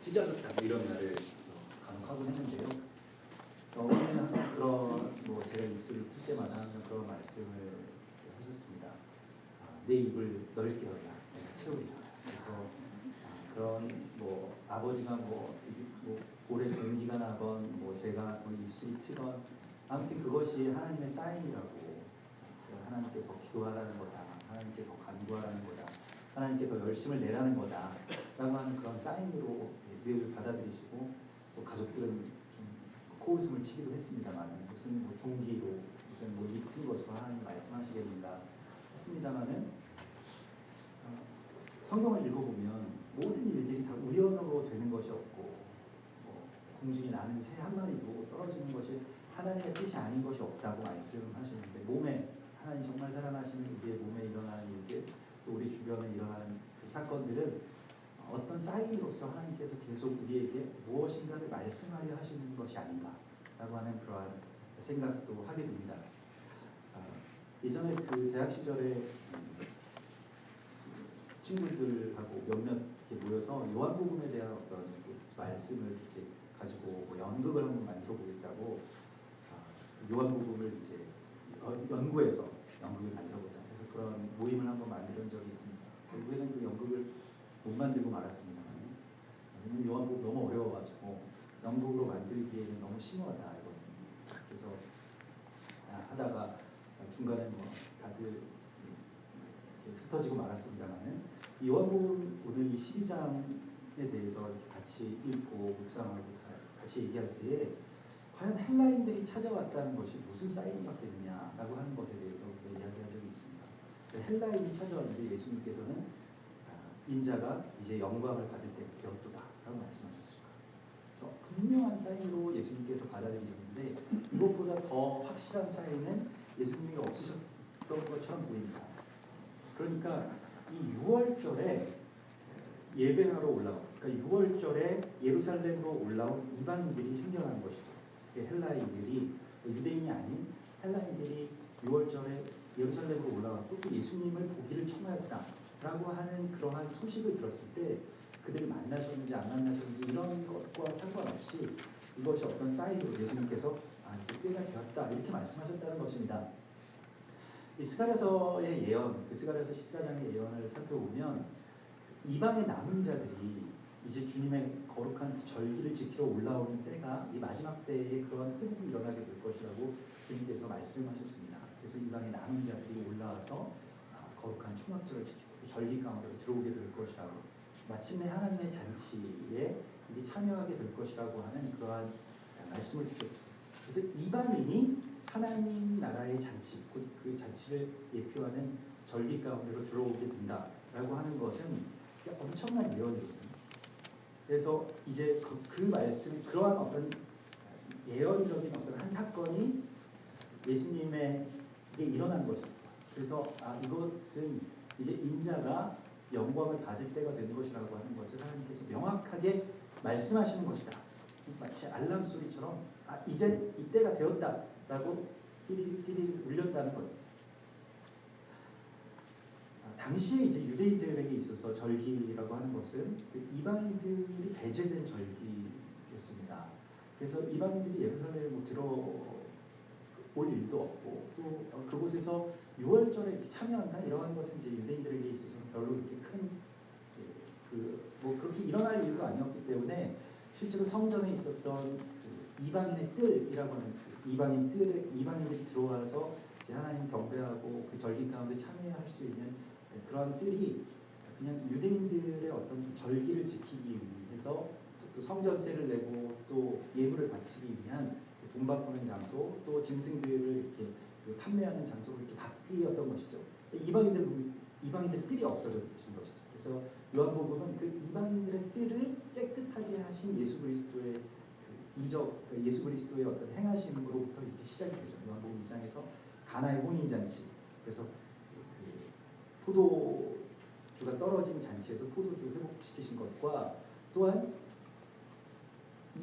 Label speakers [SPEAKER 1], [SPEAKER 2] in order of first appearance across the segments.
[SPEAKER 1] 찢어졌다 이런 말을 간혹 하곤 했는데요. 어머니는 항상 그런 제가 입술을 풀 때마다 항상 그런 말씀을 하셨습니다. 내 입을 넓게 열라, 내가 채우리라. 그래서 그런 아버지가 오래 좋은 기간 하건 제가 입술이 트건 아무튼 그것이 하나님의 사인이라고, 하나님께 더 기도하라는 거다, 하나님께 더 간구하라는 거다, 하나님께 더 열심을 내라는 거다 라고 하는 그런 사인으로 늘 받아들이시고, 또 가족들은 좀 코웃음을 치기도 했습니다만, 무슨 종기로 무슨 이틀 것으로 하나님 말씀하시겠는가 했습니다만은, 성경을 읽어보면 모든 일들이 다 우연으로 되는 것이 없고, 공중에 나는 새 한 마리도 떨어지는 것이 하나님의 뜻이 아닌 것이 없다고 말씀하시는데, 몸에 하나님 정말 사랑하시는 우리의 몸에 일어나는 일들, 또 우리 주변에 일어나는 그 사건들은 어떤 사인으로서 하나님께서 계속 우리에게 무엇인가를 말씀하려 하시는 것이 아닌가라고 하는 그러한 생각도 하게 됩니다. 예전에 그 대학 시절에 친구들하고 몇몇 이렇게 모여서 요한복음에 대한 어떤 말씀을 이렇게 가지고 연극을 한번 만들어 보겠다고 요한복음을 이제 연구해서 연극을 만들어 보자. 그래서 그런 모임을 한번 만든 적이 있습니다. 결국에는 그 연극을 못 만들고 말았습니다만, 왜냐면 요한복음 너무 어려워가지고 연극으로 만들기에는 너무 심오하다 이거든요. 그래서 하다가 중간에 다들 흩어지고 말았습니다만은, 이 요한복음 오늘 이 12장에 대해서 이렇게 같이 읽고 묵상하고 같이 얘기할 때에 과연 헬라인들이 찾아왔다는 것이 무슨 사인이 되느냐라고 하는 것에 대해서 이야기한 적이 있습니다. 헬라인이 찾아왔는데 예수님께서는 인자가 이제 영광을 받을 때가 되었도다 라고 말씀하셨습니다. 그래서 분명한 사인으로 예수님께서 받아들이셨는데, 이것보다 더 확실한 사인은 예수님이 없으셨던 것처럼 보입니다. 그러니까 이 6월절에 예배하러 올라온, 그러니까 6월절에 예루살렘으로 올라온 이방인들이 생겨난 것이죠. 헬라인들이, 유대인이 아닌 헬라인들이 6월절에 예루살렘으로 올라왔고 또 예수님을 보기를 청하였다라고 하는 그러한 소식을 들었을 때, 그들이 만나셨는지 안 만나셨는지 이런 것과 상관없이 이것이 어떤 사인으로 예수님께서 이제 때가 되었다 이렇게 말씀하셨다는 것입니다. 이 스가랴서의 예언, 그 스가랴서 14장의 예언을 살펴보면 이방의 남은 자들이 이제 주님의 거룩한 그 절기를 지키러 올라오는 때가 이 마지막 때에 그런 회복이 일어나게 될 것이라고 주님께서 말씀하셨습니다. 그래서 이방의 남은 자들이 올라와서 거룩한 초막절을 지키고 그 절기 가운데로 들어오게 될 것이라고, 마침내 하나님의 잔치에 이게 참여하게 될 것이라고 하는 그러한 말씀을 주셨죠. 그래서 이방인이 하나님 나라의 잔치, 곧 그 잔치를 예표하는 절기 가운데로 들어오게 된다라고 하는 것은 엄청난 예언이거든요. 그래서 이제 그 말씀, 그러한 어떤 예언적인 어떤 한 사건이 예수님에게 일어난 것입니다. 그래서 이것은 이제 인자가 영광을 받을 때가 된 것이라고 하는 것을 하나님께서 명확하게 말씀하시는 것이다. 마치 알람 소리처럼 이제 이때가 되었다라고 띠리리 울렸다는 것. 당시에 이제 유대인들에게 있어서 절기라고 하는 것은 그 이방인들이 배제된 절기였습니다. 그래서 이방인들이 예루살렘에 들어올 일도 없고, 또 그곳에서 6월절에 참여한다 이러한 것은 이제 유대인들에게 있어서는 별로 이렇게 큰 그렇게 일어날 일도 아니었기 때문에, 실제로 성전에 있었던 그 이방인의 뜰이라고 하는 이방인들이 들어와서 이제 하나님 경배하고 그 절기 가운데 참여할 수 있는 그런 뜰이 그냥 유대인들의 어떤 그 절기를 지키기 위해서 또 성전세를 내고 또 예물을 바치기 위한 돈 바꾸는 장소, 또 짐승들을 이렇게 판매하는 장소로 이렇게 바뀌었던 것이죠. 이방인들의 뜰이 없어진 것이죠. 그래서 요한복음은 그 이방인들의 뜰을 깨끗하게 하신 예수 그리스도의 예수 그리스도의 어떤 행하심으로부터 이렇게 시작이 되죠. 요한복음 2장에서 가나의 혼인잔치, 그래서 그 포도주가 떨어진 잔치에서 포도주 회복시키신 것과, 또한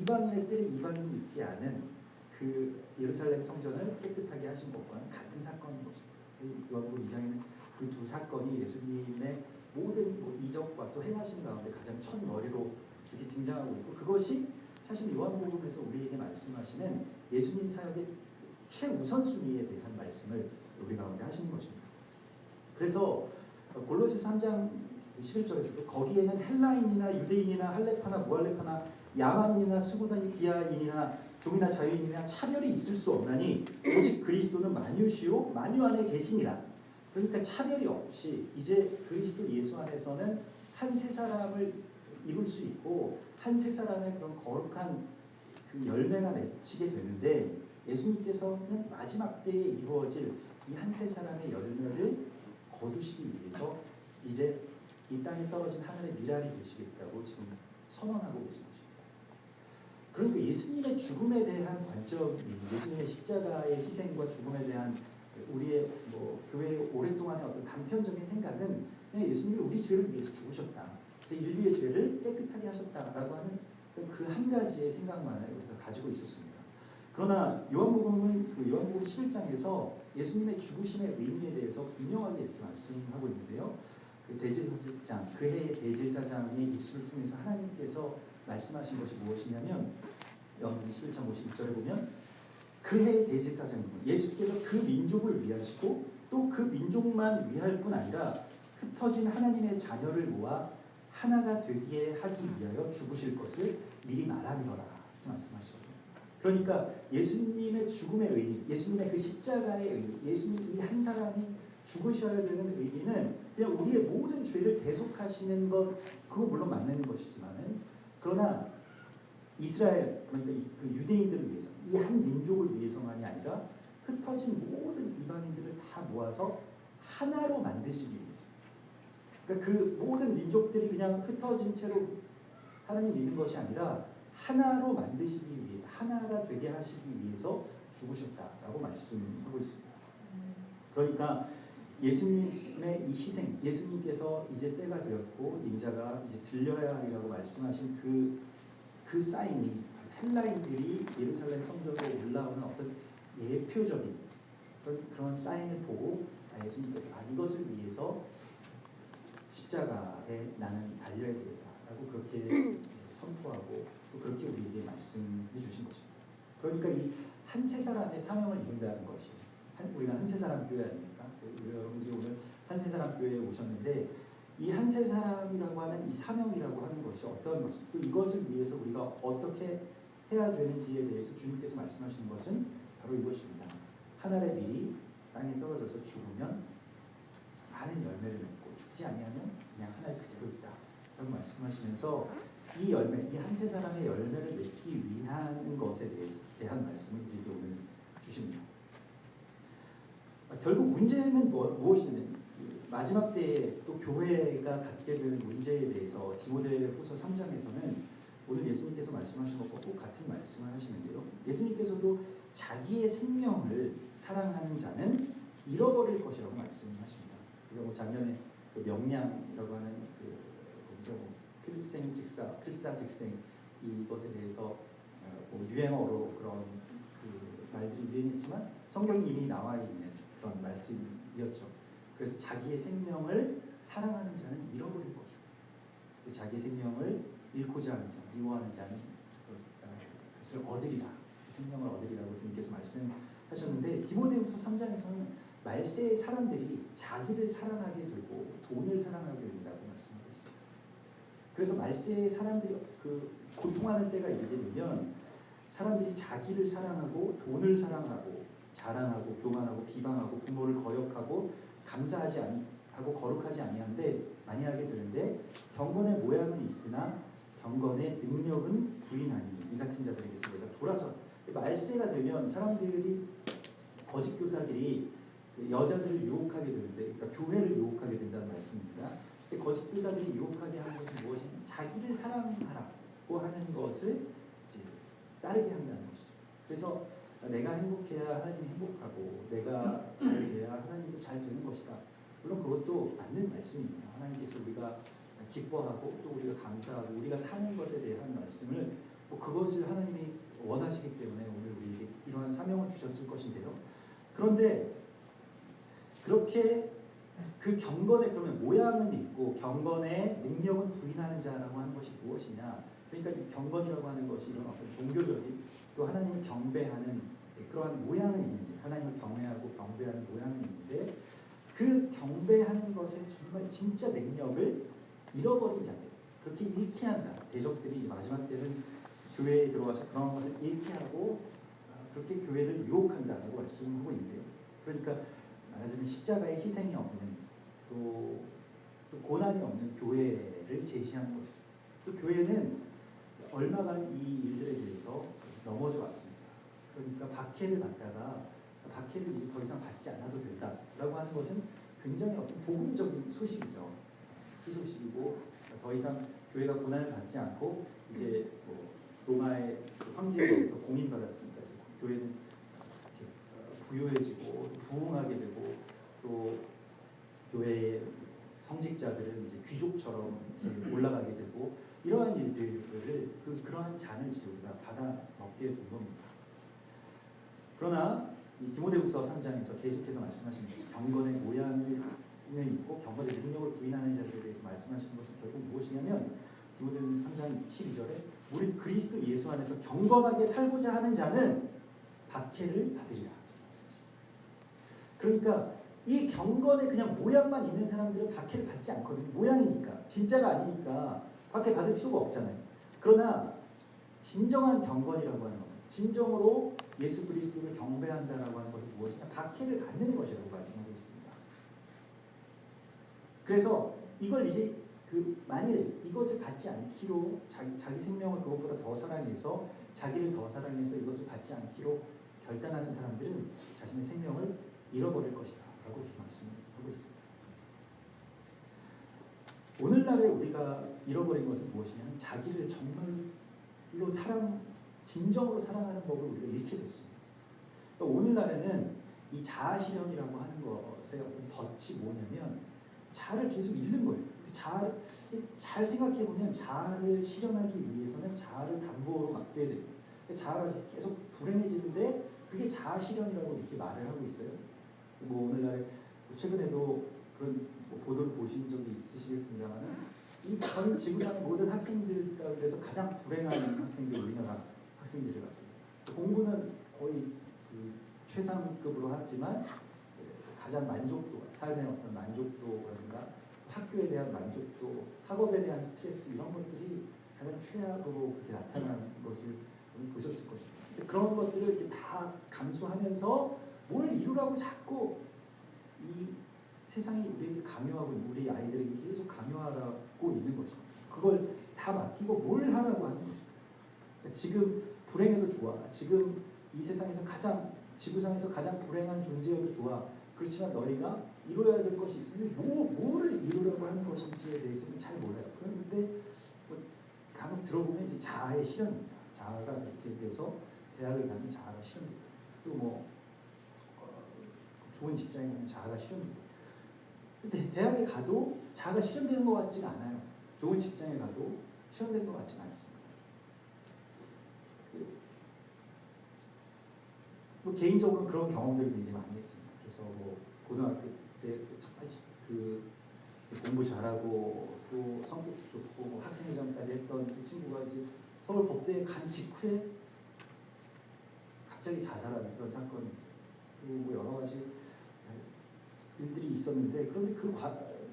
[SPEAKER 1] 이방인의 뜰에 이방인이 있지 않은 그 예루살렘 성전을 깨끗하게 하신 것과는 같은 사건인 것입니다. 요한복음 2장에는 그 두 사건이 예수님의 모든 이적과 또 행하신 가운데 가장 첫 머리로 이렇게 등장하고 있고, 그것이 사실 요한복음에서 우리에게 말씀하시는 예수님 사역의 최우선순위에 대한 말씀을 우리 가운데 하시는 것입니다. 그래서 골로새서 3장 11절에서도 거기에는 헬라인이나 유대인이나 할레파나 무할레파나 야만인이나 스고다니 기아인이나 종이나 자유인이나 차별이 있을 수 없나니 오직 그리스도는 만유시요 만유 안에 계시니라. 그러니까 차별이 없이 이제 그리스도 예수 안에서는 한 세 사람을 이룰 수 있고 한 세 사람의 그런 거룩한 그 열매가 맺히게 되는데, 예수님께서는 마지막 때에 이루어질 이 한 세 사람의 열매를 거두시기 위해서 이제 이 땅에 떨어진 하늘의 미랄이 되시겠다고 지금 선언하고 계신 것입니다. 그러니까 예수님의 죽음에 대한 관점이, 예수님의 십자가의 희생과 죽음에 대한 우리의 교회의 오랫동안의 어떤 단편적인 생각은 그냥 예수님이 우리 죄를 위해서 죽으셨다, 그래서 인류의 죄를 깨끗하게 하셨다라고 하는 그 한 가지의 생각만을 우리가 가지고 있었습니다. 그러나 요한복음은 그 요한복음 11장에서 예수님의 죽으심의 의미에 대해서 분명하게 이렇게 말씀하고 있는데요. 그 대제사장, 그 해의 대제사장의 입술을 통해서 하나님께서 말씀하신 것이 무엇이냐면, 요한복음 11장 51절에 보면 그 해의 대제사장은 예수께서 그 민족을 위하시고 또 그 민족만 위할 뿐 아니라 흩어진 하나님의 자녀를 모아 하나가 되게 하기 위하여 죽으실 것을 미리 말함이더라 말씀하시거든요. 그러니까 예수님의 죽음의 의미, 예수님의 그 십자가의 의미, 예수님 이 한 사람이 죽으셔야 되는 의미는 그냥 우리의 모든 죄를 대속하시는 것, 그거 물론 맞는 것이지만은, 그러나 이스라엘, 그러니까 그 유대인들을 위해서, 이 한 민족을 위해서만이 아니라 흩어진 모든 이방인들을 다 모아서 하나로 만드시기 위해서, 그러니까 그 모든 민족들이 그냥 흩어진 채로 하나님 믿는 것이 아니라 하나로 만드시기 위해서, 하나가 되게 하시기 위해서 죽으셨다라고 말씀하고 있습니다. 그러니까 예수님의 이 희생, 예수님께서 이제 때가 되었고 인자가 이제 들려야 하리라고 말씀하신 그 사인이 헬라인들이 예루살렘 성전으로 올라오는 어떤 예표적인 그런 사인을 보고 예수님께서 이것을 위해서 십자가에 나는 달려야 되겠다라고 그렇게 선포하고 또 그렇게 우리에게 말씀해 주신 것입니다. 그러니까 이 한 세 사람의 사명을 이룬다는 것이, 우리가 한 세 사람 교회 아닙니까? 여러분들이 오늘 한 세 사람 교회에 오셨는데, 이 한 세 사람이라고 하는 이 사명이라고 하는 것이 어떤 것이, 또 이것을 위해서 우리가 어떻게 해야 되는지에 대해서 주님께서 말씀하시는 것은 바로 이것입니다. 하늘의 밀이 땅에 떨어져서 죽으면 많은 열매를 맺고 죽지 아니하면 그냥 하늘 그대로 있다 라고 말씀하시면서 이 열매, 이 한 세 사람의 열매를 맺기 위한 것에 대한 말씀을 우리에게 오늘 주십니다. 결국 문제는 무엇이냐면, 마지막 때에 또 교회가 갖게 될 문제에 대해서 디모데후서 3장에서는 오늘 예수님께서 말씀하신 것과 꼭 같은 말씀을 하시는데요. 예수님께서도 자기의 생명을 사랑하는 자는 잃어버릴 것이라고 말씀하십니다. 그리고 작년에 그 명량이라고 하는 거기서 필사즉생 이것에 대해서 유행어로 그런 그 말들이 유행했지만 성경이 이미 나와 있는 그런 말씀이었죠. 그래서 자기의 생명을 사랑하는 자는 잃어버릴 것이고, 자기의 생명을 잃고자 하는 자, 미워하는 자는 그것을 얻으리라, 생명을 얻으리라고 주님께서 말씀하셨는데, 디모데후서 3장에서는 말세의 사람들이 자기를 사랑하게 되고 돈을 사랑하게 된다고 말씀하고 있습니다. 그래서 말세의 사람들이 그 고통하는 때가 이르게 되면 사람들이 자기를 사랑하고 돈을 사랑하고 자랑하고 교만하고 비방하고 부모를 거역하고 감사하지 아니하고 거룩하지 아니한데 많이 하게 되는데, 경건의 모양은 있으나 경건의 능력은 부인하니 이 같은 자들에게서 내가 돌아서. 말세가 되면 사람들이, 거짓 교사들이 여자들을 유혹하게 되는데, 그러니까 교회를 유혹하게 된다는 말씀입니다. 거짓 교사들이 유혹하게 하는 것은 무엇이냐면 자기를 사랑하라고 하는 것을 이제 따르게 한다는 것이죠. 그래서 내가 행복해야 하나님이 행복하고 내가 잘 돼야 하나님도 잘 되는 것이다. 물론 그것도 맞는 말씀입니다. 하나님께서 우리가 기뻐하고 또 우리가 감사하고 우리가 사는 것에 대한 말씀을, 그것을 하나님이 원하시기 때문에 오늘 우리에게 이러한 사명을 주셨을 것인데요. 그런데 그렇게 그 경건의 그러면 모양은 있고 경건의 능력은 부인하는 자라고 하는 것이 무엇이냐? 그러니까 이 경건이라고 하는 것이 이런 어떤 종교적인 또 하나님을 경배하는 그러한 모양은 있는데 하나님을 경외하고 경배하는 모양은 있는데 그 경배하는 것에 정말 진짜 능력을 잃어버린 자들 그렇게 잃게 한다. 대적들이 이제 마지막 때는 교회에 들어와서 그런 것을 잃게 하고 그렇게 교회를 유혹한다라고 말씀하고 있는데요. 그러니까 말하자면 십자가의 희생이 없는 또 고난이 없는 교회를 제시하는 것이죠. 또 교회는 얼마간 이 일들에 대해서 넘어져 왔습니다. 그러니까 박해를 받다가 박해를 이제 더 이상 받지 않아도 된다라고 하는 것은 굉장히 어떤 복음적인 소식이죠. 희소식이고 더 이상 교회가 고난을 받지 않고 이제 뭐 로마의 황제에 의해서 공인받았으니까 교회는 부유해지고 부흥하게 되고 또 교회의 성직자들은 이제 귀족처럼 이제 올라가게 되고 이러한 일들을 그러한 잔을 이제 우리가 받아 먹게 된 겁니다. 그러나 이 디모데후서 3장에서 계속해서 말씀하신 것은 경건의 모양을 있고 경건의 능력을 부인하는 자들에 대해서 말씀하신 것은 결국 무엇이냐면 디모데후서 3장 12절에 우리 그리스도 예수 안에서 경건하게 살고자 하는 자는 박해를 받으리라. 그러니까 이 경건에 그냥 모양만 있는 사람들은 박해를 받지 않거든요. 모양이니까 진짜가 아니니까 박해 받을 필요가 없잖아요. 그러나 진정한 경건이라고 하는 것은 진정으로 예수 그리스도를 경배한다라고 하는 것은 무엇이냐? 박해를 갖는 것이라고 말씀하고 있습니다. 그래서 이걸 이제 만일 이것을 받지 않기로 자기 생명을 그것보다 더 사랑해서 자기를 더 사랑해서 이것을 받지 않기로 결단하는 사람들은 자신의 생명을 잃어버릴 것이다 라고 말씀하고 있습니다. 오늘날에 우리가 잃어버린 것은 무엇이냐면 자기를 정말로 진정으로 사랑하는 법을 우리가 잃게 됐습니다. 그러니까 오늘날에는 이 자아실현이라고 하는 것의 어떤 덫이 뭐냐면 자아를 계속 잃는 거예요. 잘 생각해보면 자아를 실현하기 위해서는 자아를 담보로 맡겨야 돼요. 자아가 계속 불행해지는데 그게 자아 실현이라고 이렇게 말을 하고 있어요. 뭐 오늘날 최근에도 그런 보도를 보신 적이 있으시겠습니다만은 이 전 지구상의 모든 학생들 가운데서 가장 불행한 학생들이 우리나라 학생들이 같아요. 공부는 거의 최상급으로 하지만 가장 만족도, 삶의 어떤 만족도라든가 학교에 대한 만족도, 학업에 대한 스트레스 이런 것들이 가장 최악으로 그렇게 나타나는 것을 보셨을 것입니다. 그런 것들을 이렇게 다 감수하면서 뭘 이루라고 자꾸 이 세상이 우리에게 강요하고 우리 아이들에게 계속 강요하고 있는 것입니다. 그걸 다 맡기고 뭘 하라고 하는 것입니다. 지금 불행해도 좋아. 지금 이 세상에서 지구상에서 가장 불행한 존재여도 좋아. 그렇지만 너희가 이루어야 될 것이 있으면 뭐를 이루려고 하는 것인지에 대해서는 잘 몰라요. 그런데 간혹 들어보면 이제 자아의 실현입니다. 자아가 이렇게 돼서 대학을 가면 자아가 실현됩니다. 또 좋은 직장에 가면 자아가 실현됩니다. 근데 대학에 가도 자아가 실현되는 것 같지가 않아요. 좋은 직장에 가도 실현되는 것 같지가 않습니다. 개인적으로 그런 경험들을 굉장히 많이 했습니다. 그래서 고등학교 때 공부 잘하고 또 성격도 좋고 학생회장까지 했던 그 친구가 이제 서울 법대에 간 직후에 갑자기 자살하는 그런 사건이 있어요. 그리고 여러 가지 일들이 있었는데 그런데 그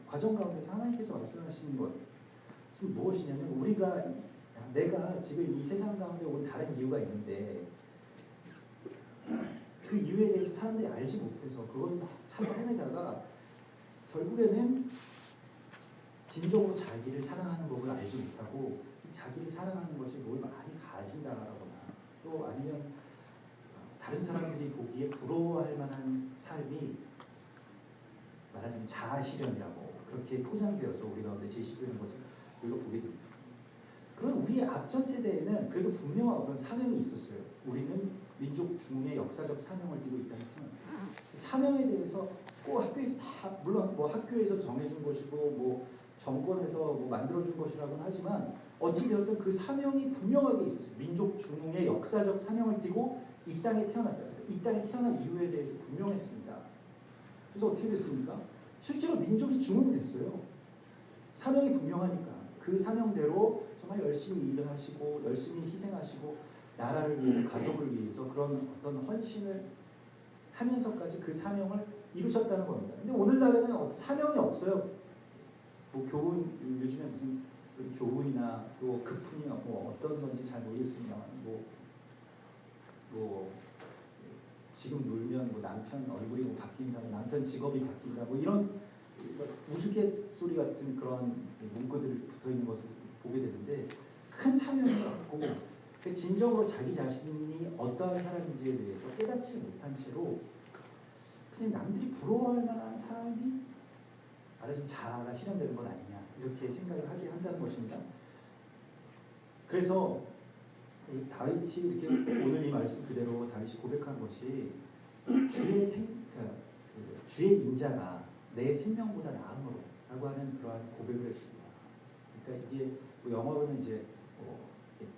[SPEAKER 1] 과정 가운데서 하나님께서 말씀하시는 것은 무엇이냐면 내가 지금 이 세상 가운데 온 다른 이유가 있는데 그 이유에 대해서 사람들이 알지 못해서 그걸 막 찾아 헤매다가 결국에는 진정으로 자기를 사랑하는 법을 알지 못하고 자기를 사랑하는 것이 뭘 많이 가진다거나 또 아니면 다른 사람들이 보기에 부러워할 만한 삶이 말하자면 자아실현이라고 그렇게 포장되어서 우리 가운데 제시되는 것을 우리가 보게 됩니다. 그럼 우리의 앞전 세대에는 그래도 분명한 어떤 사명이 있었어요. 우리는 민족 중흥의 역사적 사명을 띠고 있다는 사명에 대해서 꼭 학교에서 물론 학교에서 정해준 것이고 정권에서 만들어준 것이라고는 하지만 어찌되었든 그 사명이 분명하게 있었어요. 민족 중흥의 역사적 사명을 띠고 이 땅에 태어났다. 이 땅에 태어난 이유에 대해서 분명했습니다. 그래서 어떻게 됐습니까? 실제로 민족이 주목이 됐어요. 사명이 분명하니까 그 사명대로 정말 열심히 일을 하시고 열심히 희생하시고 나라를 위해서 가족을 위해서 그런 어떤 헌신을 하면서까지 그 사명을 이루셨다는 겁니다. 근데 오늘날에는 사명이 없어요. 뭐 교훈 요즘에 무슨 교훈이나 또 급훈이나 뭐 어떤 건지 잘 모르겠습니다만 뭐 지금 놀면 뭐 남편 얼굴이 뭐 바뀐다, 남편 직업이 바뀐다, 뭐 이런 우스갯소리 같은 그런 문구들이 붙어 있는 것을 보게 되는데 큰 사명이 없고 진정으로 자기 자신이 어떠한 사람인지에 대해서 깨닫지 못한 채로 그냥 남들이 부러워할 만한 사람이 말하자면 자아가 실현되는 것 아니냐 이렇게 생각을 하게 한다는 것입니다. 그래서 이 다윗이 이렇게 오늘 이 말씀 그대로 다윗이 고백한 것이 주의 인자가 내 생명보다 나음으로라고 하는 그러한 고백을 했습니다. 그러니까 이게 뭐 영어로는 이제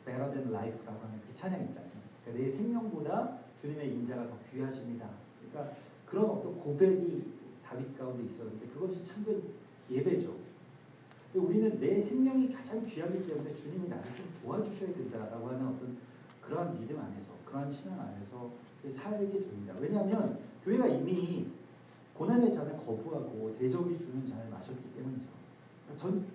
[SPEAKER 1] better than life라고 하는 그 찬양 있잖아요. 그러니까 내 생명보다 주님의 인자가 더 귀하십니다. 그러니까 그런 어떤 고백이 다윗 가운데 있었는데 그것이 참된 예배죠. 우리는 내 생명이 가장 귀하기 때문에 주님이 나를 좀 도와주셔야 된다라고 하는 어떤 그러한 믿음 안에서 그러한 신앙 안에서 살게 됩니다. 왜냐하면 교회가 이미 고난의 잔을 거부하고 대적이 주는 잔을 마셨기 때문이죠. 전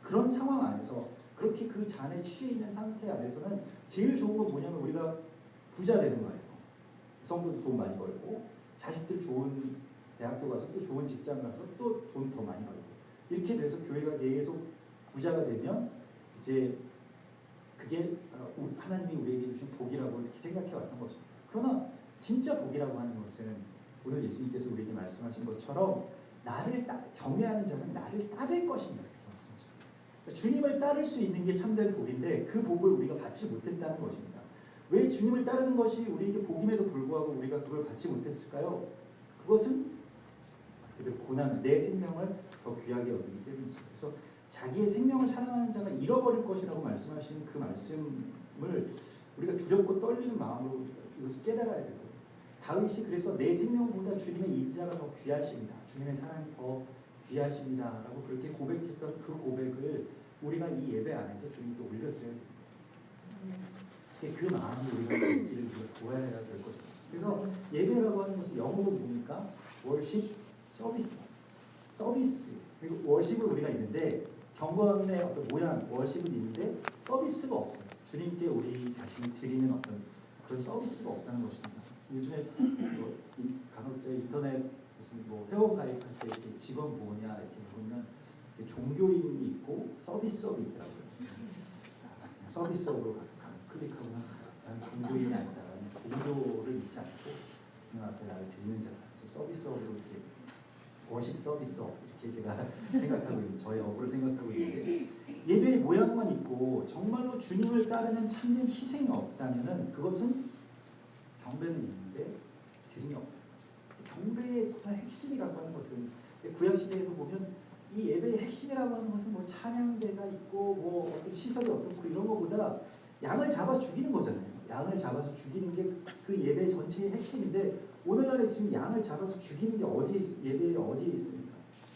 [SPEAKER 1] 그런 상황 안에서 그렇게 그 잔에 취해 있는 상태 안에서는 제일 좋은 건 뭐냐면 우리가 부자 되는 거예요. 성도도 돈 많이 벌고 자식들 좋은 대학교 가서 또 좋은 직장 가서 또 돈 더 많이 벌고 이렇게 돼서 교회가 계속 부자가 되면 이제 그게 하나님이 우리에게 주신 복이라고 이렇게 생각해 왔던 것입니다. 그러나 진짜 복이라고 하는 것은 오늘 예수님께서 우리에게 말씀하신 것처럼 나를 경외하는 자는 나를 따를 것입니다. 이렇게 말씀하십니다. 주님을 따를 수 있는 게 참된 복인데 그 복을 우리가 받지 못했다는 것입니다. 왜 주님을 따르는 것이 우리에게 복임에도 불구하고 우리가 그걸 받지 못했을까요? 그것은 고난, 내 생명을 더 귀하게 여기기 때문이죠. 그래서 자기의 생명을 사랑하는 자가 잃어버릴 것이라고 말씀하시는 그 말씀을 우리가 두렵고 떨리는 마음으로 이것을 깨달아야 되고 다윗이 그래서 내 생명보다 주님의 인자가 더 귀하십니다. 주님의 사랑이 더 귀하십니다. 라고 그렇게 고백했던 그 고백을 우리가 이 예배 안에서 주님께 올려드려야 됩니다. 그 마음이 우리가 있기를 도와야 될 것입니다. 그래서 예배라고 하는 것은 영어로 뭡니까? 월십 서비스. 그리고 월십은 우리가 있는데 경건의 어떤 모양, 월십은 있는데 서비스가 없어요. 주님께 우리 자신이 드리는 어떤 그런 서비스가 없다는 것입니다. 요즘에 간혹 인터넷 무슨 뭐 회원 가입할 때 이렇게 직원 뭐냐 이렇게 보면 종교인이 있고 서비스업이 있더라고요. 서비스업으로 클릭하고 나는 종교인이 아니다. 나는 종교를 믿지 않고 주님 앞에 나를 드리는 자다. 그래서 서비스업으로 이렇게 워십 서비스업 이렇게 제가 생각하고 있는 저의 업으로 생각하고 있는데 예배의 모양만 있고 정말로 주님을 따르는 참된 희생이 없다면은 그것은 경배는 있는데 드림이 없다. 경배의 정말 핵심이라고 하는 것은 구약 시대에도 보면 이 예배의 핵심이라고 하는 것은 뭐 찬양대가 있고 뭐 어떤 시설이 어떻고 이런 것보다 양을 잡아서 죽이는 거잖아요. 양을 잡아서 죽이는 게 그 예배 전체의 핵심인데 오늘날에 지금 양을 잡아서 죽이는 게 예배에 어디에 있습니까?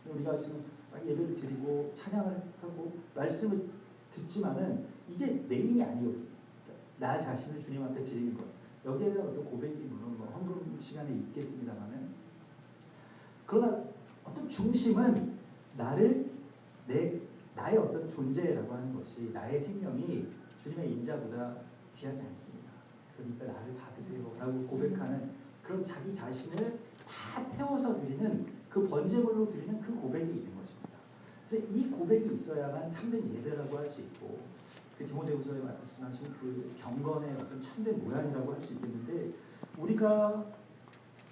[SPEAKER 1] 우리가 지금 예배를 드리고 찬양을 하고 말씀을 듣지만은 이게 메인이 아니에요. 나 자신을 주님 앞에 드리는 것. 여기에 대한 어떤 고백이 물론 뭐 헌금 시간에 있겠습니다만은 그러나 어떤 중심은 나의 어떤 존재라고 하는 것이 나의 생명이 주님의 인자보다 귀하지 않습니다. 그러니까 나를 받으세요라고 고백하는 그런 자기 자신을 다 태워서 드리는 그 번제물로 드리는 그 고백이 있는 것입니다. 그래서 이 고백이 있어야만 참된 예배라고 할 수 있고 그 디모데후서에 말씀하신 그 경건의 어떤 참된 모양이라고 할 수 있겠는데 우리가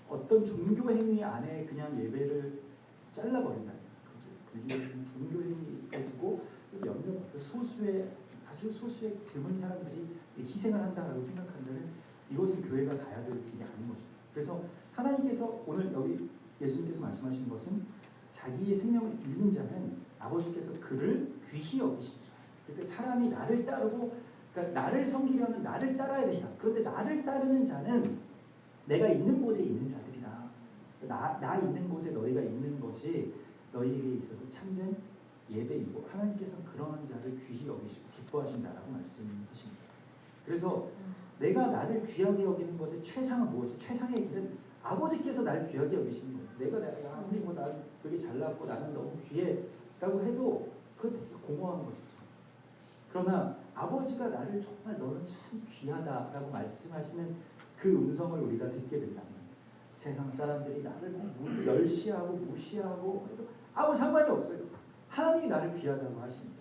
[SPEAKER 1] 어떤 종교 행위 안에 그냥 예배를 잘라버린다면 불리는 종교 행위가 있고 몇몇 아주 소수의 드문 사람들이 희생을 한다라고 생각한다면 이것은 교회가 가야 될 길이 아닌 것입니다. 그래서 하나님께서 오늘 여기 예수님께서 말씀하신 것은 자기의 생명을 잃는 자는 아버지께서 그를 귀히 여기시죠. 그러니까 사람이 나를 따르고 그러니까 나를 섬기려면 나를 따라야 된다. 그런데 나를 따르는 자는 내가 있는 곳에 있는 자들이다. 나 있는 곳에 너희가 있는 것이 너희에게 있어서 참된 예배이고 하나님께서는 그러한 자를 귀히 여기시고 기뻐하신다라고 말씀하십니다. 그래서 내가 나를 귀하게 여기는 것의 최상은 무엇이죠? 최상의 길은 아버지께서 나를 귀하게 여기시는 거예요. 내가 아무리 난 여기 잘났고 나는 너무 귀해라고 해도 그건 되게 공허한 것이죠. 그러나 아버지가 나를 정말 너는 참 귀하다라고 말씀하시는 그 음성을 우리가 듣게 된다면 세상 사람들이 나를 멸시하고 무시하고 해도 아무 상관이 없어요. 하나님이 나를 귀하다고 하십니다.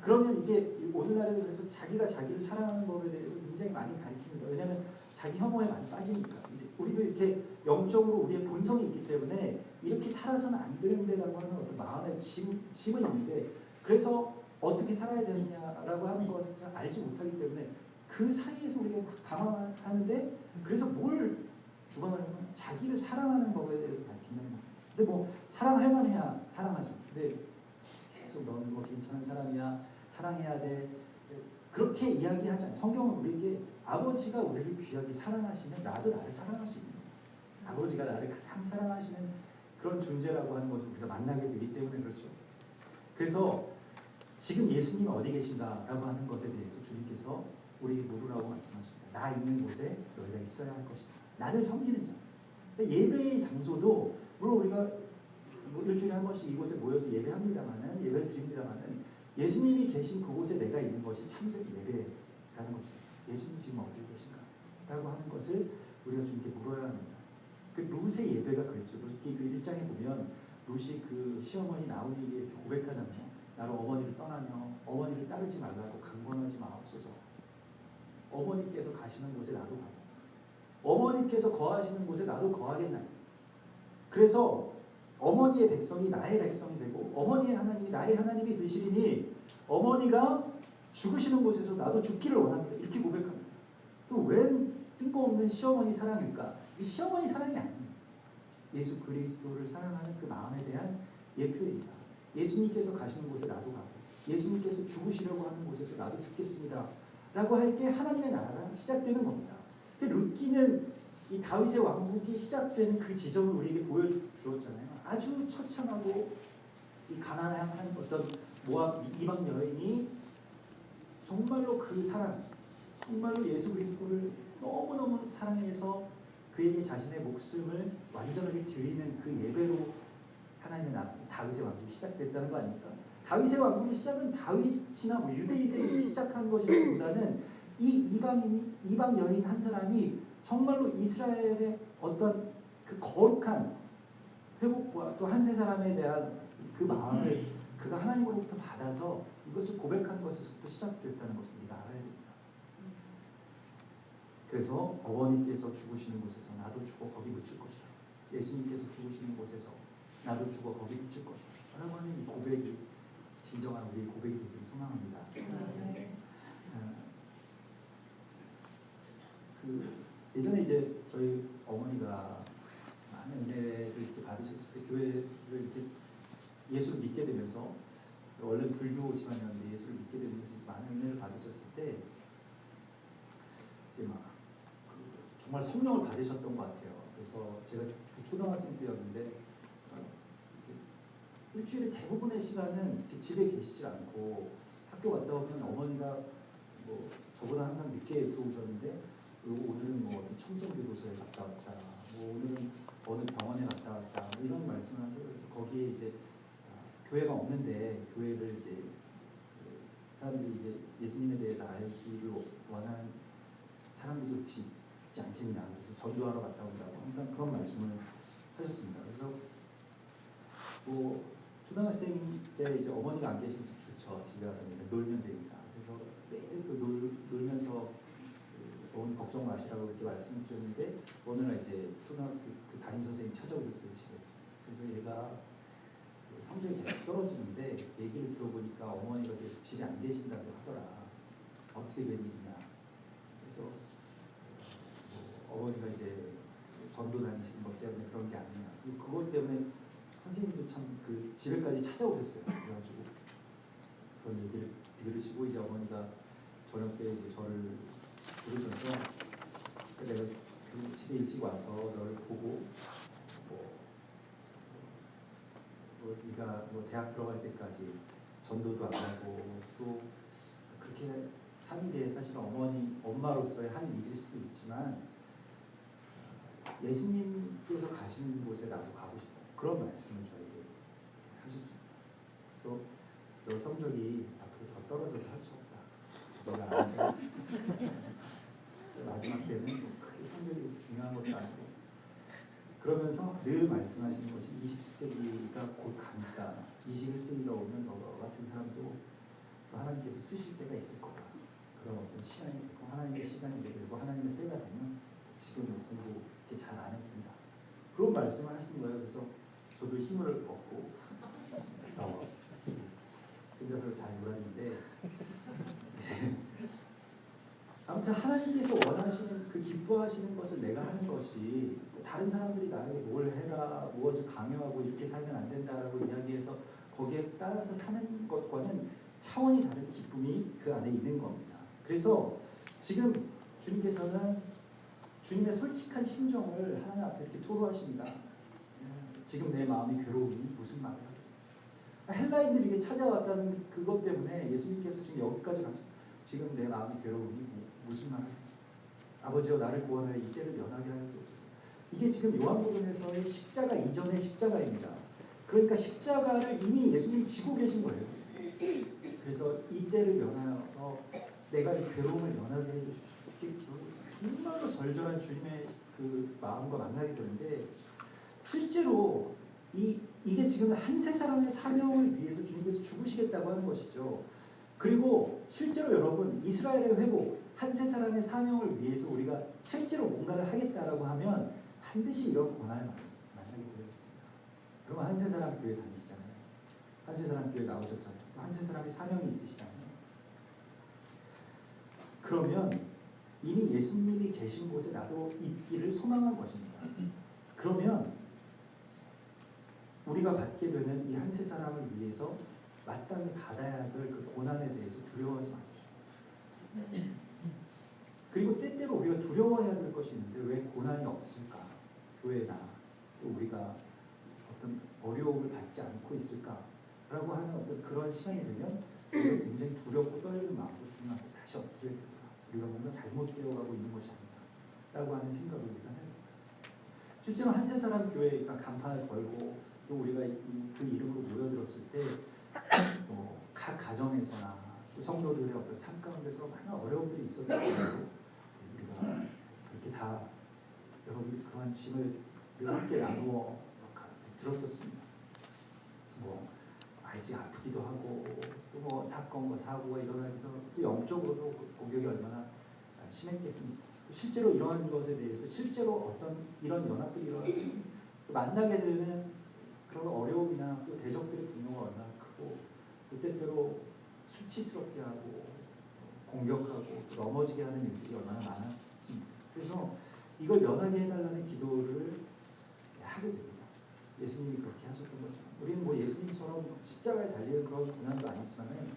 [SPEAKER 1] 그러면 이게 오늘날에 그래서 자기가 자기를 사랑하는 법에 대해서 굉장히 많이 가르칩니다. 왜냐하면 자기 혐오에 많이 빠지니까. 우리도 이렇게 영적으로 우리의 본성이 있기 때문에 이렇게 살아서는 안 되는데라고 하는 어떤 마음의 짐은 있는데 그래서 어떻게 살아야 되느냐라고 하는 것을 알지 못하기 때문에 그 사이에서 우리가 막 방황하는데 그래서 뭘 주관하려면 자기를 사랑하는 법에 대해서 밝힌다는 거예요. 근데 뭐 사랑할 만해야 사랑하죠. 근데 계속 너는 뭐 괜찮은 사람이야, 사랑해야 돼. 그렇게 이야기하잖아요. 성경은 우리에게 아버지가 우리를 귀하게 사랑하시면 나도 나를 사랑할 수 있는 거예요. 아버지가 나를 가장 사랑하시는 그런 존재라고 하는 것을 우리가 만나게 되기 때문에 그렇죠. 그래서 지금 예수님 어디 계신가라고 하는 것에 대해서 주님께서 우리에게 물으라고 말씀하십니다. 나 있는 곳에 너희가 있어야 할 것이다. 나를 섬기는 자. 예배의 장소도 물론 우리가 뭐 일주일에 한 번씩 이곳에 모여서 예배합니다만은 예배를 드립니다만은 예수님이 계신 그곳에 내가 있는 것이 참된 예배라는 것이죠. 예수님 지금 어디 계신가라고 하는 것을 우리가 주님께 물어야 합니다. 그 룻의 예배가 그랬죠. 룻기 그 1장에 보면 룻이 그 시어머니 나오미에게 이렇게 고백하잖아요. 나로 어머니를 떠나며 어머니를 따르지 말라고 강권하지 마옵소서. 어머니께서 가시는 곳에 나도 가고 어머니께서 거하시는 곳에 나도 거하겠나요. 그래서 어머니의 백성이 나의 백성이 되고 어머니의 하나님이 나의 하나님이 되시리니 어머니가 죽으시는 곳에서 나도 죽기를 원합니다. 이렇게 고백합니다. 또 웬 뜬금없는 시어머니 사랑일까? 이 시어머니 사랑이 아니에요. 예수 그리스도를 사랑하는 그 마음에 대한 예표입니다. 예수님께서 가시는 곳에 나도 가고 예수님께서 죽으시려고 하는 곳에서 나도 죽겠습니다. 라고 할 때 하나님의 나라가 시작되는 겁니다. 룻기는 이 다윗의 왕국이 시작되는 그 지점을 우리에게 보여주었잖아요. 아주 처참하고 이 가난한 어떤 모압 이방 여인이 정말로 그 사랑, 정말로 예수 그리스도를 너무너무 사랑해서 그에게 자신의 목숨을 완전하게 드리는 그 예배로 하나님의 나라, 다윗의 왕국이 시작됐다는 거 아닙니까? 다윗의 왕국의 시작은 다윗이나 뭐 유대인들이 시작한 것이라기보다는 이 이방 여인 한 사람이 정말로 이스라엘의 어떤 그 거룩한 회복과 또 한 세 사람에 대한 그 마음을 그가 하나님으로부터 받아서 이것을 고백하는 것에서부터 시작됐다는 것을 우리가 알아야 됩니다. 그래서 어머니께서 죽으시는 곳에서 나도 죽어 거기 묻힐 것이라. 예수님께서 죽으시는 곳에서 나도 죽어 거기 묻힐 것이라. 라고 하는 이 고백이 진정한 우리의 고백이 되기를 소망합니다. 예전에 이제 저희 어머니가 많은 은혜를 이렇게 받으셨을 때 교회를 이렇게 예수를 믿게 되면서 원래 불교 집안이었는데 예수를 믿게 되면서 많은 은혜를 받으셨을 때 이제 막 정말 성령을 받으셨던 것 같아요. 그래서 제가 초등학생 때였는데 이제 일주일에 대부분의 시간은 이렇게 집에 계시지 않고 학교 갔다 오면 어머니가 뭐 저보다 항상 늦게 들어오셨는데 오늘은 뭐 청소교도소에 갔다 왔다, 뭐 오늘은 어느 병원에 갔다 왔다, 뭐 이런 말씀을 하세요. 그래서 거기에 이제 교회가 없는데 교회를 이제 사람들이 이제 예수님에 대해서 알기를 원하는 사람들이 혹시 있지 않겠냐, 그래서 전도하러 갔다 온다고 항상 그런 말씀을 하셨습니다. 그래서 뭐 초등학생 때 이제 어머니가 안 계시면 좋죠. 집에 와서 놀면 되니까. 그래서 매일 놀면서 어머니 걱정 마시라고 이렇게 말씀드렸는데 어느 날 이제 초등학교 그 담임 선생님이 찾아오셨어요 집에. 그래서 얘가 성적이 계속 떨어지는데 얘기를 들어보니까 어머니가 계속 집에 안 계신다고 하더라. 어떻게 된 일이냐. 그래서 어머니가 이제 전도 다니시는 것 때문에 그런 게 아니냐. 그것 때문에 선생님도 참 그 집에까지 찾아오셨어요. 그래가지고 그런 얘기를 들으시고 이제 어머니가 저녁 때 이제 저를 부르셔서 내가 그 집에 일찍 와서 너를 보고 또 네가 뭐 대학 들어갈 때까지 전도도 안 하고 또 그렇게 사는 게 사실 엄마로서의 한 일일 수도 있지만 예수님께서 가시는 곳에 나도 가고 싶다. 그런 말씀을 저에게 하셨습니다. 그래서 너 성적이 앞으로 더 떨어져서 할 수 없다. 내가 아는 마지막 때는 크게 성적이 중요한 것도 아니고 그러면서 늘 말씀하시는 것이 20세기가 곧 가니까 21세기가 오면 너 같은 사람도 하나님께서 쓰실 때가 있을 거다. 그런 어떤 시간이 되고 하나님의 시간이 되고 하나님의 때가 되면 지금 공부 이렇게 잘 안 해도 된다. 그런 말씀을 하시는 거예요. 그래서 저도 힘을 얻고 혼자서 잘 놀았는데 아무튼 하나님께서 원하시는 그 기뻐하시는 것을 내가 하는 것이 다른 사람들이 나에게 뭘 해라 무엇을 강요하고 이렇게 살면 안 된다라고 이야기해서 거기에 따라서 사는 것과는 차원이 다른 기쁨이 그 안에 있는 겁니다. 그래서 지금 주님께서는 주님의 솔직한 심정을 하나님 앞에 이렇게 토로하십니다. 지금 내 마음이 괴로우니 무슨 말이야? 헬라인들이 이게 찾아왔다는 그것 때문에 예수님께서 지금 여기까지 가서 지금 내 마음이 괴로우니 무슨 말이야? 아버지여 나를 구원하여 이 때를 면하게 하여 주옵소서. 이게 지금 요한복음에서의 십자가 이전의 십자가입니다. 그러니까 십자가를 이미 예수님이 지고 계신 거예요. 그래서 이 때를 면하여서 내가 이 괴로움을 면하게 해주십시오. 이렇게 정말로 절절한 주님의 그 마음과 만나게 되는데 실제로 이게 지금 한 세 사람의 사명을 위해서 주님께서 죽으시겠다고 하는 것이죠. 그리고 실제로 여러분 이스라엘의 회복 한 세 사람의 사명을 위해서 우리가 실제로 뭔가를 하겠다라고 하면 반드시 이런 고난을 만나게 되어 있습니다. 여러분 한 세 사람 교회 다니시잖아요. 한 세 사람 교회 나오셨잖아요. 또 한 세 사람의 사명이 있으시잖아요. 그러면 이미 예수님이 계신 곳에 나도 있기를 소망한 것입니다. 그러면 우리가 받게 되는 이 한 세 사람을 위해서 마땅히 받아야 할 그 고난에 대해서 두려워하지 마십시오. 그리고 때때로 우리가 두려워해야 될 것이 있는데 왜 고난이 없을까? 교회나 또 우리가 어떤 어려움을 받지 않고 있을까라고 하는 어떤 그런 시간이 되면 우리가 굉장히 두렵고 떨리는 마음으로 주님 앞에 다시 엎드려야 됩니다. 우리가 뭔가 잘못되어가고 있는 것이 아닌가 라고 하는 생각을 우리가 해야 됩니다. 실제로 한 세 사람 교회가 간판을 걸고 또 우리가 그 이름으로 모여들었을 때 각 가정에서나 또 성도들의 어떤 삶 가운데서 많은 어려움들이 있었는데 우리가 그렇게 다 여러분이 그런 짐을 함께 나누어 들었었습니다. 뭐 아이들이 아프기도 하고 또 뭐 사건과 사고가 일어나기도 하고 또 영적으로도 공격이 얼마나 심했겠습니까? 실제로 이러한 것에 대해서 실제로 어떤 이런 연합들이 일어나고 만나게 되는 그런 어려움이나 또 대적들의 분노가 얼마나 크고 또 때때로 수치스럽게 하고 공격하고 또 넘어지게 하는 일들이 얼마나 많았습니다. 그래서 이걸 면하게 해달라는 기도를 하게 됩니다. 예수님이 그렇게 하셨던 거죠. 우리는 뭐 예수님처럼 십자가에 달리는 그런 고난도 아니지만은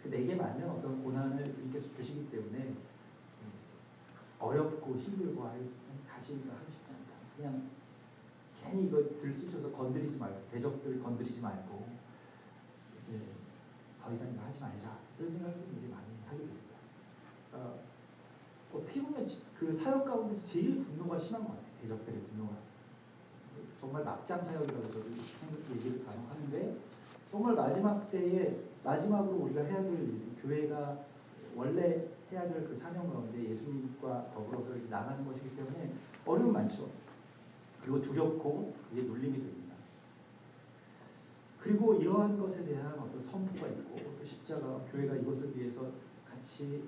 [SPEAKER 1] 그 내게 맞는 어떤 고난을 주님께서 주시기 때문에 어렵고 힘들고 가시기가 하기 쉽지 않다. 그냥 괜히 이거 들쑤셔서 건드리지 말고 대적들 건드리지 말고 더 이상 이거 하지 말자 이런 생각을 이제 많이 하게 됩니다. 어떻게 보면 그 사역 가운데서 제일 분노가 심한 것 같아요. 대적들의 분노가 정말 막장 사역이라고 저도 얘기를 가능하는데 정말 마지막 때에 마지막으로 우리가 해야 될 일, 교회가 원래 해야 될 그 사명 가운데 예수님과 더불어서 나가는 것이기 때문에 어려움 많죠. 그리고 두렵고 그게 눌림이 됩니다. 그리고 이러한 것에 대한 어떤 선포가 있고 또 십자가, 교회가 이것을 위해서 같이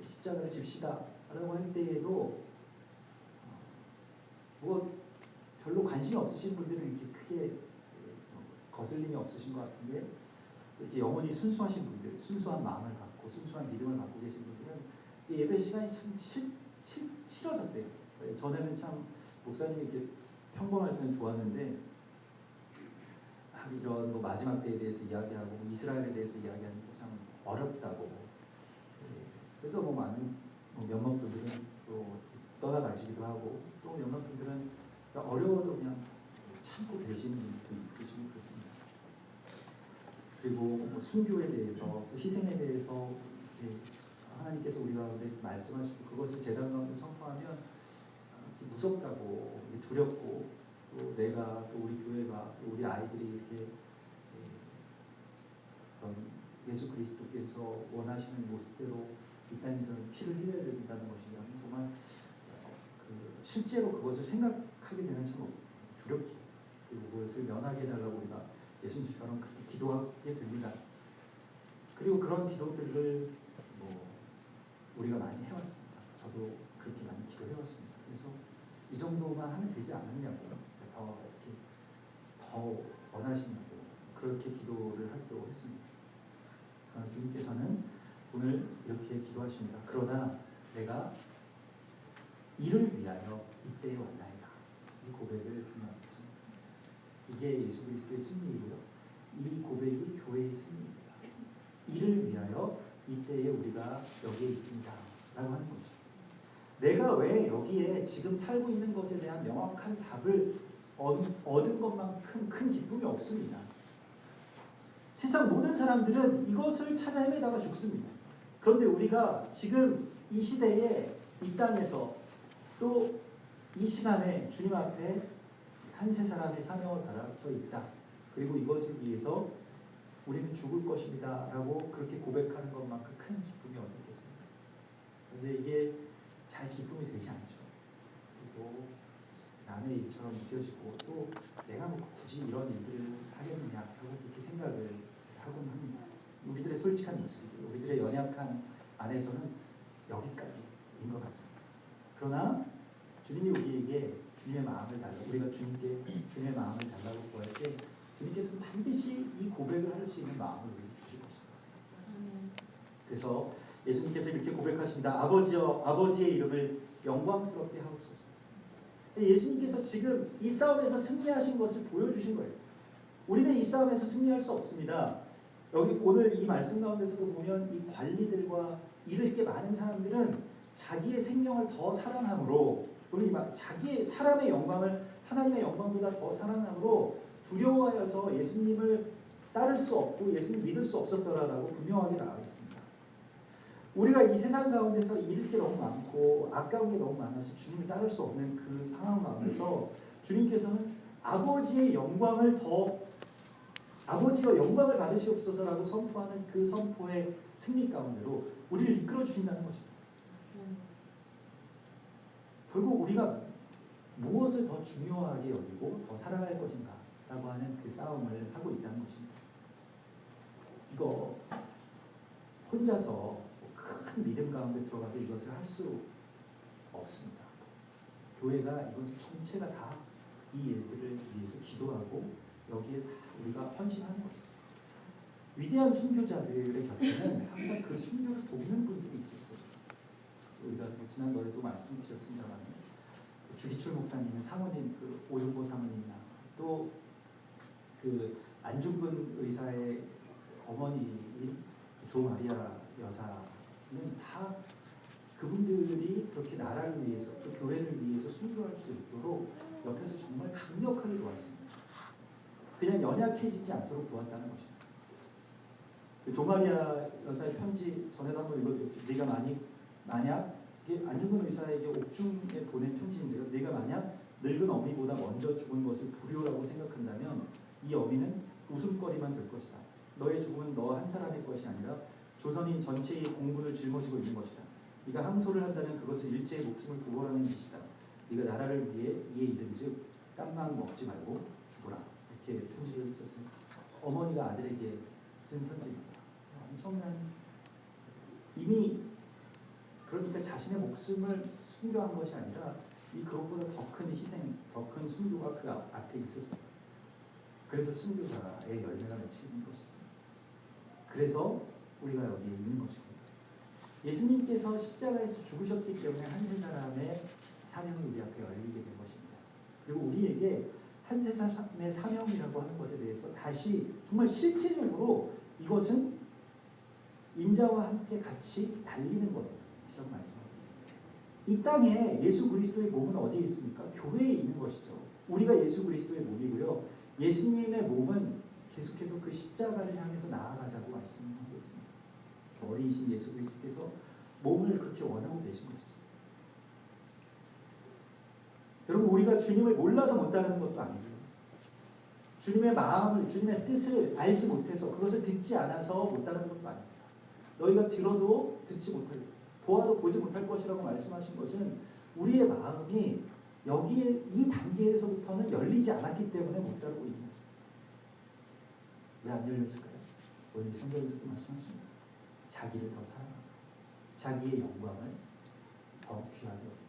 [SPEAKER 1] 십자가를 집시다 라고 할 때에도 뭐 별로 관심이 없으신 분들은 이렇게 크게 거슬림이 없으신 것 같은데 이렇게 영혼이 순수하신 분들, 순수한 마음을 갖고 순수한 믿음을 갖고 계신 분들은 예배 시간이 참 싫어졌대요. 전에는 참 목사님이 이렇게 평범할 때는 좋았는데 이런 뭐 마지막 때에 대해서 이야기하고 이스라엘에 대해서 이야기하는 게 참 어렵다고. 그래서 뭐 많은 몇몇 분들은 또 떠나가시기도 하고 또 몇몇 분들은 어려워도 그냥 참고 계시는 분도 있으시고 그렇습니다. 그리고 뭐 순교에 대해서 또 희생에 대해서 이렇게 하나님께서 우리 가운데 말씀하시고 그것을 제단 가운데 선포하면 무섭다고 두렵고 또 내가 또 우리 교회가 또 우리 아이들이 이렇게 어떤 예수 그리스도께서 원하시는 모습대로 이 땅에서 피를 흘려야 된다는 것이라면 정말 실제로 그것을 생각하게 되면 참 두렵죠. 그리고 그것을 면하게 해달라고 우리가 예수님처럼 그렇게 기도하게 됩니다. 그리고 그런 기도들을 우리가 많이 해왔습니다. 저도 그렇게 많이 기도해왔습니다. 그래서 이 정도만 하면 되지 않았냐고, 더 원하시냐고 그렇게 기도를 하기도 했습니다. 주님께서는 오늘 이렇게 기도하십니다. 그러나 내가 이를 위하여 이때에 왔나이다. 이 고백을 주님합니다. 이게 예수 그리스도의 승리이고요. 이 고백이 교회의 승리입니다. 이를 위하여 이때에 우리가 여기에 있습니다. 라고 하는 거죠. 내가 왜 여기에 지금 살고 있는 것에 대한 명확한 답을 얻은 것만큼 큰 기쁨이 없습니다. 세상 모든 사람들은 이것을 찾아 헤매다가 죽습니다. 그런데 우리가 지금 이 시대에 이 땅에서 또 이 시간에 주님 앞에 한 세 사람의 사명을 받아서 있다. 그리고 이것을 위해서 우리는 죽을 것입니다. 라고 그렇게 고백하는 것만큼 큰 기쁨이 어디 있겠습니까? 그런데 이게 잘 기쁨이 되지 않죠. 그리고 남의 일처럼 느껴지고 또 내가 뭐 굳이 이런 일들을 하겠느냐 하고 그렇게 생각을 하곤 합니다. 우리들의 솔직한 모습이고 우리들의 연약한 안에서는 여기까지인 것 같습니다. 그러나 주님이 우리에게 주님의 마음을 달라고, 우리가 주님께 주님의 마음을 달라고 구할 때 주님께서는 반드시 이 고백을 할 수 있는 마음을 우리에게 주실 것입니다. 그래서 예수님께서 이렇게 고백하십니다. 아버지여, 아버지의 이름을 영광스럽게 하옵소서. 예수님께서 지금 이 싸움에서 승리하신 것을 보여주신 거예요. 우리는 이 싸움에서 승리할 수 없습니다. 여기 오늘 이 말씀 가운데서도 보면 이 관리들과 이를 게 많은 사람들은 자기의 생명을 더 사랑함으로, 자기의 사람의 영광을 하나님의 영광보다 더 사랑함으로 두려워하여서 예수님을 따를 수 없고 예수님 믿을 수 없었더라라고 분명하게 나와 있습니다. 우리가 이 세상 가운데서 잃을 게 너무 많고 아까운 게 너무 많아서 주님을 따를 수 없는 그 상황 가운데서 주님께서는 아버지의 영광을 아버지가 영광을 받으시옵소서라고 선포하는 그 선포의 승리 가운데로 우리를 이끌어 주신다는 것입니다. 결국 우리가 무엇을 더 중요하게 여기고 더 사랑할 것인가 라고 하는 그 싸움을 하고 있다는 것입니다. 이거 혼자서 큰 믿음 가운데 들어가서 이것을 할 수 없습니다. 교회가 이것을 전체가 다 이 일들을 위해서 기도하고 여기에 다 우리가 헌신하는 것이죠. 위대한 순교자들의 곁에는 항상 그 순교를 돕는 분들이 있었어요. 우리가 지난번에도 말씀드렸습니다만 주기철 목사님의 사모님 그 오종보 사모님이나 또 그 안중근 의사의 어머니인 조 마리아 여사는 다 그분들이 그렇게 나라를 위해서 또 교회를 위해서 순교할 수 있도록 옆에서 정말 강력하게 도왔습니다. 그냥 연약해지지 않도록 도왔다는 것입니다. 조 마리아 여사의 편지 전에도 한번 읽어드렸죠. 네가 만약 이게 안중근 의사에게 옥중에 보낸 편지인데요. 네가 만약 늙은 어미보다 먼저 죽은 것을 불효라고 생각한다면 이 어미는 웃음거리만 될 것이다. 너의 죽음은 너 한 사람의 것이 아니라 조선인 전체의 공분을 짊어지고 있는 것이다. 네가 항소를 한다면 그것을 일제의 목숨을 구걸하는 짓이다. 네가 나라를 위해 이에 이른즉 땀만 먹지 말고 죽어라. 이렇게 편지를 썼습니다. 어머니가 아들에게 쓴 편지입니다. 엄청난 이미 그러니까 자신의 목숨을 순교한 것이 아니라 이 그것보다 더 큰 희생, 더 큰 순교가 그 앞에 있었습니다. 그래서 순교자의 열매가 맺히는 것이죠. 그래서 우리가 여기에 있는 것입니다. 예수님께서 십자가에서 죽으셨기 때문에 한 세 사람의 사명이 우리 앞에 열리게 된 것입니다. 그리고 우리에게 한 세 사람의 사명이라고 하는 것에 대해서 다시 정말 실질적으로 이것은 인자와 함께 같이 달리는 것이라고 말씀하고 있습니다. 이 땅에 예수 그리스도의 몸은 어디에 있습니까? 교회에 있는 것이죠. 우리가 예수 그리스도의 몸이고요. 예수님의 몸은 계속해서 그 십자가를 향해서 나아가자고 말씀하고 있습니다. 어린이신 예수 그리스도께서 몸을 그렇게 원하고 계신 것이죠. 여러분, 우리가 주님을 몰라서 못 따르는 것도 아니고요. 주님의 마음을, 주님의 뜻을 알지 못해서 그것을 듣지 않아서 못 따르는 것도 아닙니다. 너희가 들어도 듣지 못할, 보아도 보지 못할 것이라고 말씀하신 것은 우리의 마음이 여기에 이 단계에서부터는 열리지 않았기 때문에 못 따르고 있는 거죠. 왜 안 열렸을까요? 오늘 성경에서도 말씀하십니다. 자기를 더 사랑하고 자기의 영광을 더 귀하게 여기고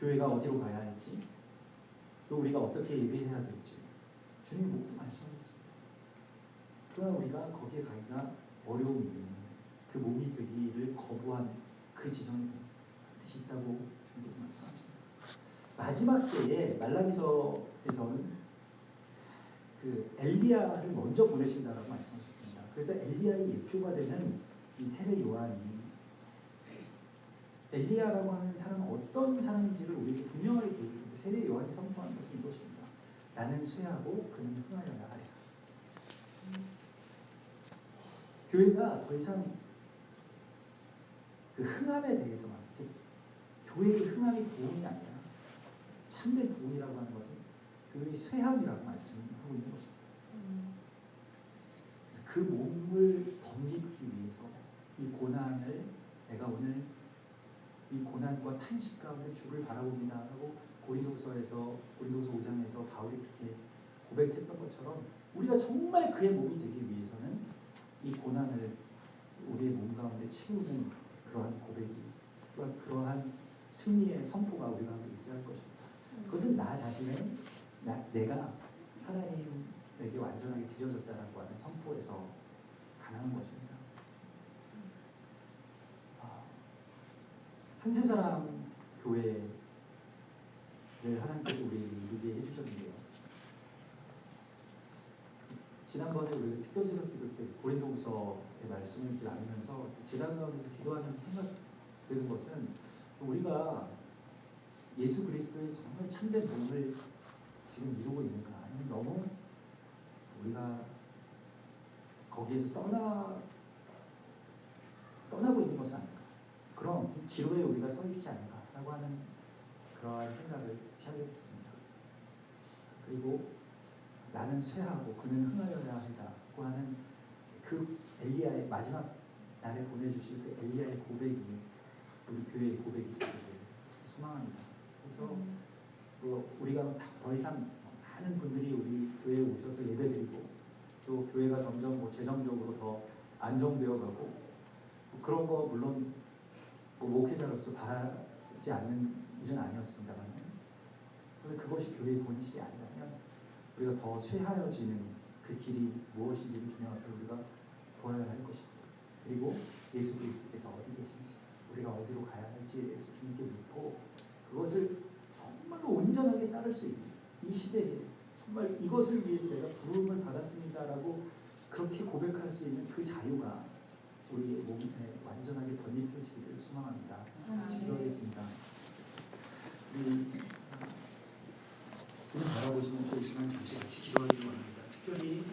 [SPEAKER 1] 교회가 어디로 가야 할지 또 우리가 어떻게 예배해야 될지 주님 모두 말씀하셨습니다. 그러나 우리가 거기에 가기가 어려움이 있는 그 몸이 되기를 거부한 그 지점이 뜻이 있다고 주님께서 말씀하십니다. 마지막 때에 말라기서에서는 그 엘리야를 먼저 보내신다라고 말씀하셨습니다. 그래서 엘리야의 예표가 되는 이 세례 요한이 엘리야라고 하는 사람은 어떤 사람인지를 우리에게 분명하게 보여줍니다. 세례 요한이 선포하는 것은 이것입니다. 나는 쇠하고 그는 흥하여야 하리라. 교회가 더 이상 그 흥함에 대해서만, 교회의 흥함이 부흥이 아니라 참된 부흥이라고 하는 것은 교회의 쇠함이라고 말씀하고 있는 것입니다. 그 몸을 덤비기 위해서 이 고난을 내가 오늘 이 고난과 탄식 가운데 주를 바라봅니다 하고 고린도서 5장에서 바울이 그렇게 고백했던 것처럼 우리가 정말 그의 몸이 되기 위해서는 이 고난을 우리의 몸 가운데 채우는 그러한 고백이, 그러한 승리의 선포가 우리 가운데 있어야 할 것입니다. 그것은 나 자신을 내가 하나님에게 완전하게 드려졌다라고 하는 선포에서 가능한 것입니다. 한세사람 교회를 하나님께서 우리에게 이루게 해주셨는데요. 지난번에 우리가 특별새벽 기도 때 고린도후서의 말씀을 이렇게 나누면서 제단 가운데서 기도하면서 생각되는 것은 우리가 예수 그리스도의 정말 참된 몸을 지금 이루고 있는가, 아니면 너무 우리가 거기에서 떠나고 있는 것은 아닐까, 그럼 기로에 우리가 서 있지 않을까라고 하는 그러한 생각을 하게 됐습니다. 그리고 나는 쇠하고 그는 흥하여야 한다고 하는 그 엘리야의 마지막 날에 보내주실 그 엘리야의 고백이 우리 교회의 고백이 되기를 소망합니다. 그래서 우리가 더 이상 많은 분들이 우리 교회에 오셔서 예배드리고 또 교회가 점점 재정적으로 더 안정되어 가고 그런 거 물론 목회자로서 바라지 않는 일은 아니었습니다만, 그런데 그것이 교회의 본질이 아니라면 우리가 더 쇠하여지는 그 길이 무엇인지를 주님 앞에 우리가 구하여야 할 것입니다. 그리고 예수 그리스도께서 어디 계신지, 우리가 어디로 가야 할지에 대해서 주님께 묻고 그것을 정말로 온전하게 따를 수 있는 이 시대에 정말 이것을 위해서 내가 부름을 받았습니다라고 그렇게 고백할 수 있는 그 자유가 우리의 몸에 완전하게 덧입혀지기를 소망합니다. 같이 기도하겠습니다. 우리 주님 바라보시면서 이 시간 잠시 같이 기도하기를 원합니다. 특별히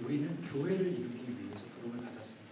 [SPEAKER 1] 우리는 교회를 이루기 위해서 부름을 받았습니다.